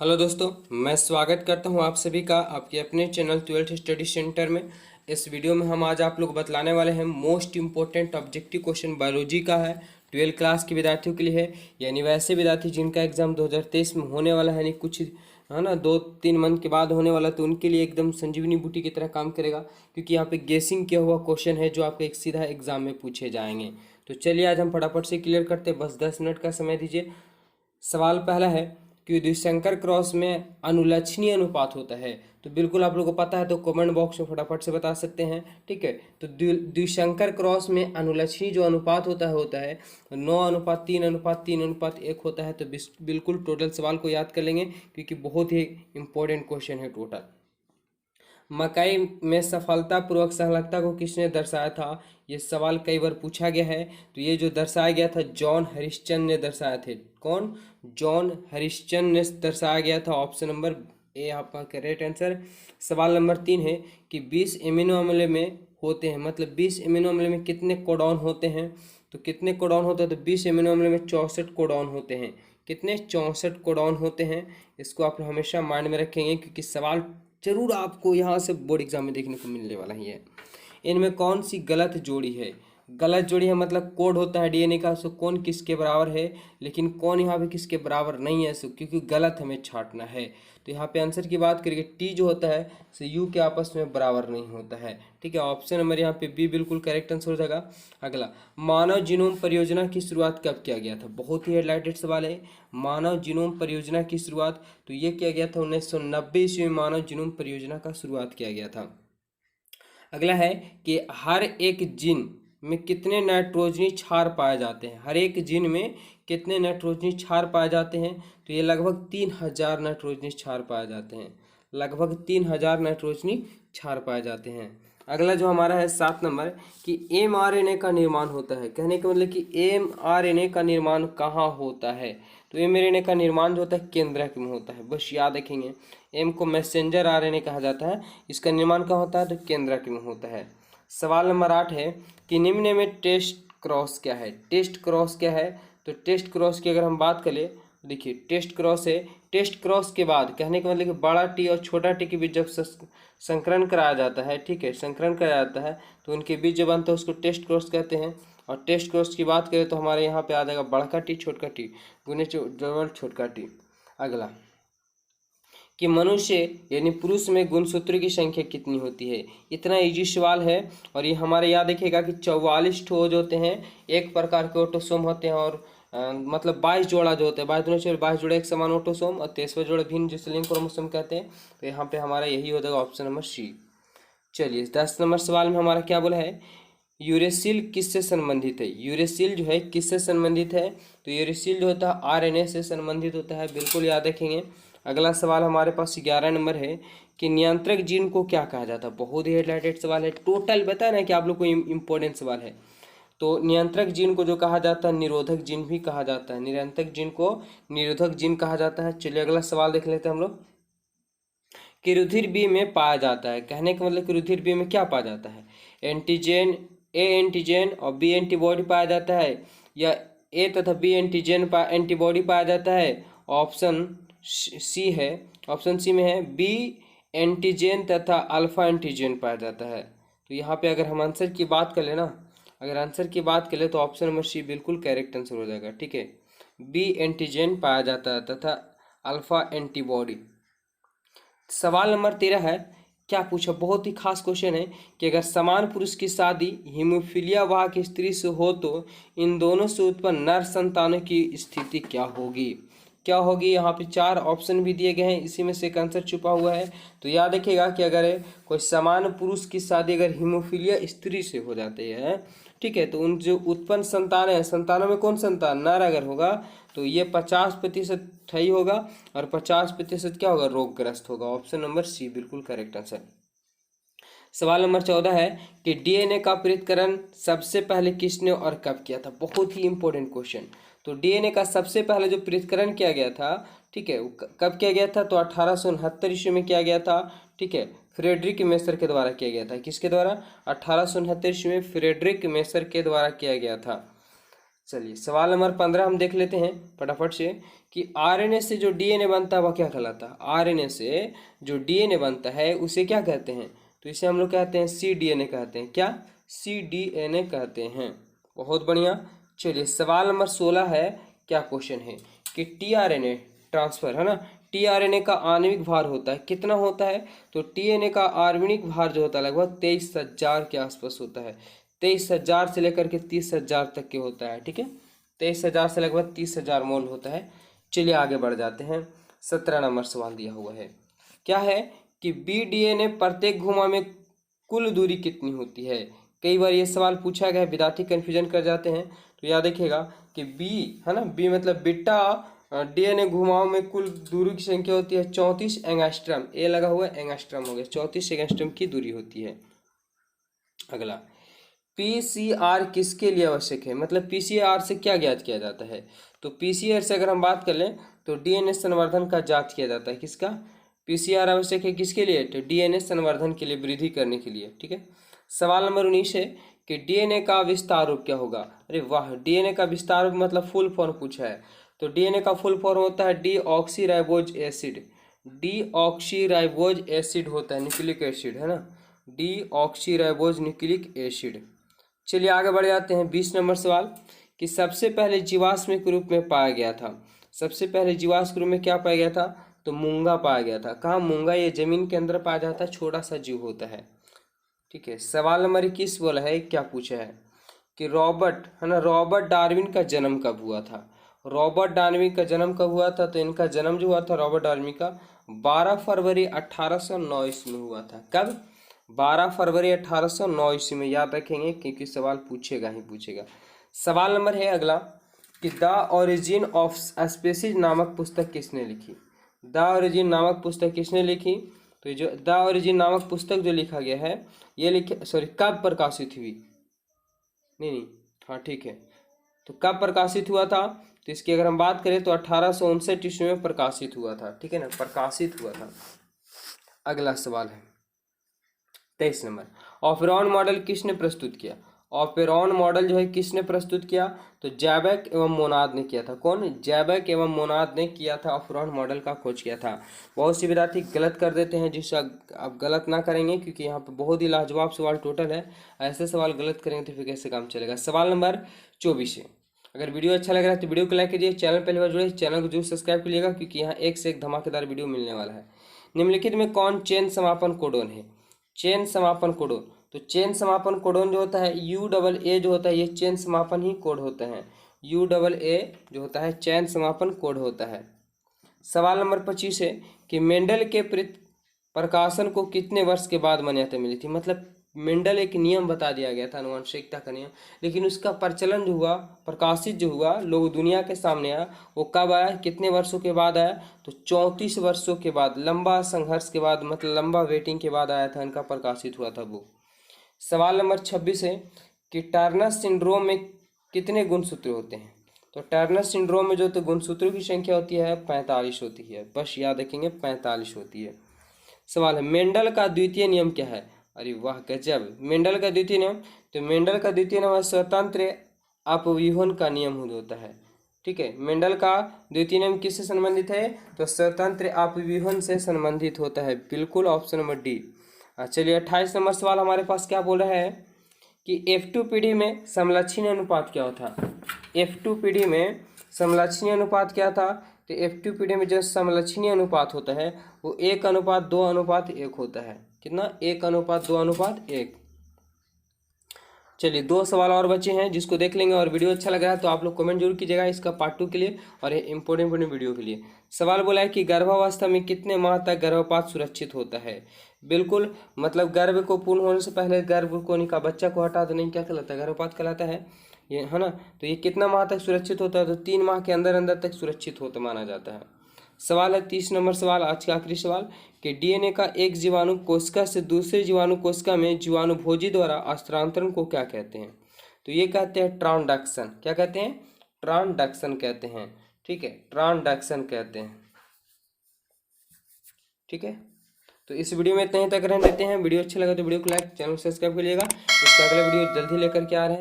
Hello दोस्तों, मैं स्वागत करता हूं आप सभी का आपके अपने चैनल 12th स्टडी सेंटर में। इस वीडियो में हम आज आप लोग बतलाने वाले हैं most important objective question biology का है। 12th क्लास के विद्यार्थियों के लिए है, यानी वैसे विद्यार्थी जिनका एग्जाम 2023 में होने वाला है, यानी कुछ है ना 2-3 मंथ के बाद होने वाला, तो उनके लिए एकदम संजीवनी बूटी की तरह काम करेगा, क्योंकि यहाँ पे गेसिंग किया हुआ क्वेश्चन है जो आपको एक सीधा एग्जाम में पूछे जाएंगे। तो चलिए आज हम फटाफट से क्लियर करते हैं, बस 10 मिनट का समय दीजिए। सवाल पहला है कि द्विशंकर क्रॉस में अनुलक्षणीय अनुपात होता है। तो बिल्कुल आप लोगों को पता है, तो कमेंट बॉक्स में फटाफट से बता सकते हैं। ठीक है, तो द्विशंकर क्रॉस में अनुलक्षणीय जो अनुपात होता है 9:3:3:1 होता है। तो बिल्कुल टोटल सवाल को याद कर लेंगे, क्योंकि बहुत ही इंपॉर्टेंट क्वेश्चन है टोटल। मकई में सफलतापूर्वक संलग्नता को किसने दर्शाया था? ये सवाल कई बार पूछा गया है। तो ये जो दर्शाया गया था, जॉन हरिश्चंद्र ने दर्शाया थे। कौन? जॉन हरिश्चंद्र ने दर्शाया गया था। ऑप्शन नंबर ए आपका करेक्ट आंसर। सवाल नंबर 3 है कि 20 एमिनो अम्ल में होते हैं, मतलब 20 एमिनो अम्ल में कितने कोडॉन होते हैं? तो कितने कोडॉन होते हैं? तो 20 एमिनो अम्ल में 64 कोडॉन होते हैं। कितने? 64 कोडॉन होते हैं। इसको आप हमेशा माइंड में रखेंगे, क्योंकि सवाल जरूर आपको यहाँ से बोर्ड एग्जाम में देखने को मिलने वाला ही है। इनमें कौन सी गलत जोड़ी है? गलत जोड़ी है मतलब कोड होता है डीएनए का, सो कौन किसके बराबर है, लेकिन कौन यहाँ पे किसके बराबर नहीं है, सो क्योंकि गलत हमें छांटना है। तो यहाँ पे आंसर की बात करेंगे, टी जो होता है सो यू के आपस में बराबर नहीं होता है। ठीक है, ऑप्शन नंबर यहाँ पे बी बिल्कुल करेक्ट आंसर हो जाएगा। अगला, मानव जीनोम परियोजना की शुरुआत कब किया गया था? बहुत ही हाईलाइटेड सवाल है। मानव जीनोम परियोजना की शुरुआत तो ये किया गया था 1990 ईस्वी में मानव जीनोम परियोजना का शुरुआत किया गया था। अगला है कि हर एक जीन में कितने नाइट्रोजनी क्षार पाए जाते हैं? हर एक जीन में कितने नाइट्रोजनी क्षार पाए जाते हैं? तो ये लगभग 3000 नाइट्रोजनी क्षार पाए जाते हैं। लगभग 3000 नाइट्रोजनी क्षार पाए जाते हैं। अगला जो हमारा है 7 नंबर कि एमआरएनए का निर्माण होता है। कहने का मतलब कि एमआरएनए का निर्माण कहाँ होता है? तो एमआरएनए का निर्माण जो होता है केंद्रक में होता है, बस याद रखेंगे। एम को मैसेंजर आरएनए कहा जाता है, इसका निर्माण कहाँ होता है? तो केंद्रक में होता है। सवाल नंबर 8 है कि निम्न में टेस्ट क्रॉस क्या है? टेस्ट क्रॉस क्या है? तो टेस्ट क्रॉस की अगर हम बात करें, देखिए टेस्ट क्रॉस है। टेस्ट क्रॉस के बाद कहने का मतलब कि बड़ा टी और छोटा टी के बीच जब संकरण कराया जाता है, ठीक है, संकरण कराया जाता है, तो उनके बीच जो बनता है उसको टेस्ट क्रॉस कहते हैं। और टेस्ट क्रॉस की बात करें तो हमारे यहाँ पे आ जाएगा बड़का टी छोटका टी गुने डबल छोटका टी। अगला कि मनुष्य यानी पुरुष में गुणसूत्र की संख्या कितनी होती है? इतना इजी सवाल है। और ये हमारे याद रखिएगा कि 44 ठो जो होते हैं एक प्रकार के ऑटोसोम होते हैं, और मतलब 22 जोड़ा जो होते हैं, 22 जोड़ा एक समान ऑटोसोम, और 23वां जोड़ा भिन्न, जिसे लिंक क्रोमोसोम कहते हैं। तो यहाँ पे हमारा यही हो जाएगा ऑप्शन नंबर सी। चलिए 10 नंबर सवाल में हमारा क्या बोला है? यूरेसिल किससे संबंधित है? यूरेसिल जो है किससे संबंधित है? तो यूरेसिल जो होता है आरएनए से संबंधित होता है, बिल्कुल याद रखेंगे। अगला सवाल हमारे पास 11 नंबर है कि नियंत्रक जीन को क्या कहा जाता है? बहुत ही रिलेटेड सवाल है, टोटल बताया ना कि आप लोग को इम्पोर्टेंट सवाल है। तो नियंत्रक जीन को जो कहा जाता है निरोधक जीन भी कहा जाता है। नियंत्रक जीन को निरोधक जीन कहा जाता है। चलिए अगला सवाल देख लेते हैं हम लोग कि रुधिर बी में पाया जाता है। कहने का मतलब कि रुधिर बी में क्या पाया जाता है? एंटीजन, ए एंटीजन और बी एंटीबॉडी पाया जाता है, या ए तथा बी एंटीबॉडी पाया जाता है? ऑप्शन सी है, ऑप्शन सी में है बी एंटीजन तथा अल्फा एंटीजन पाया जाता है। तो यहाँ पे अगर हम आंसर की बात कर ले ना, अगर आंसर की बात करें तो ऑप्शन नंबर सी बिल्कुल करेक्ट आंसर हो जाएगा। ठीक है, बी एंटीजन पाया जाता है तथा अल्फा एंटीबॉडी। सवाल नंबर 13 है, क्या पूछा? बहुत ही खास क्वेश्चन है कि अगर समान पुरुष की शादी हीमोफीलिया वाहक स्त्री से हो तो इन दोनों से उत्पन्न नर संतानों की स्थिति क्या होगी? क्या होगी? यहाँ पे 4 ऑप्शन भी दिए गए हैं, इसी में से एक आंसर छुपा हुआ है। तो याद रखिएगा कि अगर कोई समान पुरुष की शादी अगर हीमोफीलिया स्त्री से हो जाती है, ठीक है, तो उन जो उत्पन्न संतान है, संतानों में कौन संतान? नर अगर होगा तो ये 50% सही होगा, और 50% क्या होगा? रोगग्रस्त होगा। ऑप्शन नंबर सी बिल्कुल करेक्ट आंसर। सवाल नंबर 14 है कि डीएनए का पृथक्करण सबसे पहले किसने और कब किया था? बहुत ही इंपॉर्टेंट क्वेश्चन। तो डीएनए का सबसे पहले जो पृथक्करण किया गया था, ठीक है, कब किया गया था? तो 1869 ईस्वी में किया गया था। ठीक है, फ्रेडरिक मेसर के द्वारा किया गया था। किसके द्वारा? 1869 ईस्वी में फ्रेडरिक मेसर के द्वारा किया गया था। चलिए सवाल नंबर 15 हम देख लेते हैं फटाफट से कि आरएनए से जो डीएनए बनता है वह क्या कहलाता है। आरएनए से जो डीएनए बनता है उसे क्या कहते हैं, तो इसे हम लोग कहते हैं cDNA कहते हैं। क्या, cDNA कहते हैं। बहुत बढ़िया। चलिए सवाल नंबर 16 है, क्या क्वेश्चन है कि टीआरएनए ट्रांसफर है ना, टीआरएनए का आणविक भार होता है कितना होता है, तो टीएनए का आणविक भार जो होता है लगभग 23,000 के आसपास होता है। 23,000 से लेकर के 30,000 तक के होता है। ठीक है, 23,000 से लगभग 30,000 मोल होता है। चलिए आगे बढ़ जाते हैं। 17 नंबर सवाल दिया हुआ है, क्या है कि बीडीएनए प्रत्येक घुमा में कुल दूरी कितनी होती है। कई बार ये सवाल पूछा गया है, विद्यार्थी कन्फ्यूजन कर जाते हैं। तो याद रखिएगा कि बी है ना, बी मतलब बीटा डीएनए घुमाव में कुल दूरी की संख्या होती है 34 एंगस्ट्रम। ए लगा हुआ है, एंगस्ट्रम हो गया, 34 एंगस्ट्रम की दूरी होती है। अगला, पीसीआर किसके लिए आवश्यक है, मतलब पीसीआर से क्या ज्ञात किया जाता है। तो पीसीआर से अगर हम बात कर लें तो डीएनए संवर्धन का जांच किया जाता है। किसका, पीसीआर आवश्यक है किसके लिए, तो डीएनए संवर्धन के लिए, वृद्धि करने के लिए। ठीक है। सवाल नंबर 19 है कि डीएनए का विस्तार रूप क्या होगा। अरे वाह, डीएनए का विस्तार रूप मतलब फुल फॉर्म पूछा है। तो डीएनए का फुल फॉर्म होता है डीऑक्सीराइबोज एसिड। डीऑक्सीराइबोज एसिड होता है, न्यूक्लिक एसिड है ना, डीऑक्सीराइबोज न्यूक्लिक एसिड। चलिए आगे बढ़ जाते हैं। 20 नंबर सवाल कि सबसे पहले जीवाश्म के रूप में पाया गया था। सबसे पहले जीवाश्म के रूप में क्या पाया गया था, तो मूंगा पाया गया था। कहाँ, मूंगा, ये जमीन के अंदर पाया जाता है, छोटा सा जीव होता है। ठीक है। सवाल नंबर 21 बोला है, क्या पूछा है कि रॉबर्ट है ना, रॉबर्ट डार्विन का जन्म कब हुआ था। रॉबर्ट डार्विन का जन्म कब हुआ था, तो इनका जन्म जो हुआ था रॉबर्ट डार्विन का 12 फरवरी 1809 ईस्वी में हुआ था। कब, 12 फरवरी 1809 ईस्वी में। याद रखेंगे क्योंकि सवाल पूछेगा ही पूछेगा। सवाल नंबर है अगला कि द ओरिजिन ऑफ स्पीसीज नामक पुस्तक किसने लिखी। द ओरिजिन नामक पुस्तक किसने लिखी, तो ये जो द ओरिजिन नामक पुस्तक जो लिखा गया है ये लिखे, सॉरी, कब प्रकाशित हुई, नहीं, हाँ ठीक है, तो कब प्रकाशित हुआ था, तो इसकी अगर हम बात करें तो 1859 ईस्वी में प्रकाशित हुआ था। ठीक है ना, प्रकाशित हुआ था। अगला सवाल है 23 नंबर, ऑपेरॉन मॉडल किसने प्रस्तुत किया। ऑपेरॉन मॉडल जो है किसने प्रस्तुत किया, तो जैबक एवं मोनाद ने किया था। कौन, जैबक एवं मोनाद ने किया था, ऑपेरॉन मॉडल का खोज किया था। बहुत से विद्यार्थी गलत कर देते हैं, जिससे आप गलत ना करेंगे क्योंकि यहाँ पे बहुत ही लाजवाब सवाल टोटल है। ऐसे सवाल गलत करेंगे तो फिर कैसे काम चलेगा। सवाल नंबर 24 है, अगर वीडियो अच्छा लग रहा है तो वीडियो को लाइक कीजिए, चैनल पहली बार जुड़े चैनल को जरूर सब्सक्राइब कीजिएगा क्योंकि यहाँ एक से एक धमाकेदार वीडियो मिलने वाला है। निम्नलिखित में कौन चेन समापन कोडोन है। चेन समापन कोडोन, तो चेन समापन कोडोन जो होता है UAA जो होता है ये चेन समापन ही कोड होते हैं। UAA जो होता है चेन समापन कोड होता है। सवाल नंबर 25 है कि मेंडल के प्रकाशन को कितने वर्ष के बाद मान्यता मिली थी। मतलब मेंडल एक नियम बता दिया गया था, आनुवंशिकता का नियम, लेकिन उसका प्रचलन जो हुआ, प्रकाशित जो हुआ, लोग दुनिया के सामने आया, वो कब आया, कितने वर्षों के बाद आया, तो 34 वर्षों के बाद, लंबा संघर्ष के बाद, मतलब लंबा वेटिंग के बाद आया था, इनका प्रकाशित हुआ था वो। सवाल नंबर 26 है कि टर्नर सिंड्रोम में कितने गुणसूत्र होते हैं। तो टर्नर सिंड्रोम में जो तो गुणसूत्रों की संख्या होती है 45 होती है, बस याद रखेंगे 45 होती है। सवाल है मेंडल का द्वितीय नियम क्या है। अरे वाह गजब, मेंडल का द्वितीय नियम, तो मेंडल का द्वितीय नियम है स्वतंत्र अपव्यूहन का नियम होता है। ठीक है, मेंडल का द्वितीय नियम किससे संबंधित है, तो स्वतंत्र अपव्यूहन से संबंधित होता है, बिल्कुल ऑप्शन नंबर डी। चलिए 28 नंबर सवाल हमारे पास क्या बोल रहा है कि F2 पीढ़ी में समलक्षणी अनुपात क्या होता। F2 पीढ़ी में समलक्षणी अनुपात क्या था, तो F2 पीढ़ी में जो समलक्षणी अनुपात होता है वो 1:2:1 होता है। कितना, 1:2:1। चलिए 2 सवाल और बचे हैं जिसको देख लेंगे, और वीडियो अच्छा लग रहा है तो आप लोग कमेंट जरूर कीजिएगा इसका पार्ट 2 के लिए और इंपॉर्टेंट वीडियो के लिए। सवाल बोला है कि गर्भावस्था में कितने माह तक गर्भपात सुरक्षित होता है। बिल्कुल, मतलब गर्भ को पूर्ण होने से पहले गर्भ कोनिका बच्चा को हटा देने क्या कहलाता है, गर्भपात कहलाता है ये, है ना। तो ये कितना माह तक सुरक्षित होता है, तो 3 माह के अंदर अंदर तक सुरक्षित होता माना जाता है। सवाल है 30 नंबर सवाल, आज का आखिरी सवाल कि डीएनए का एक जीवाणु कोशिका से दूसरे जीवाणु कोशिका में जीवाणु भोजी द्वारा स्थानांतरण को क्या कहते हैं। तो ये कहते हैं ट्रांसडक्शन। क्या कहते हैं, ट्रांसडक्शन कहते हैं। ठीक है, ट्रांसडक्शन कहते हैं। ठीक है, तो इस वीडियो में इतना ही तक रहने देते हैं। वीडियो अच्छा लगा तो वीडियो को लाइक, चैनल को सब्सक्राइब करिएगा। इसका अगला वीडियो जल्दी लेकर के आ रहे हैं।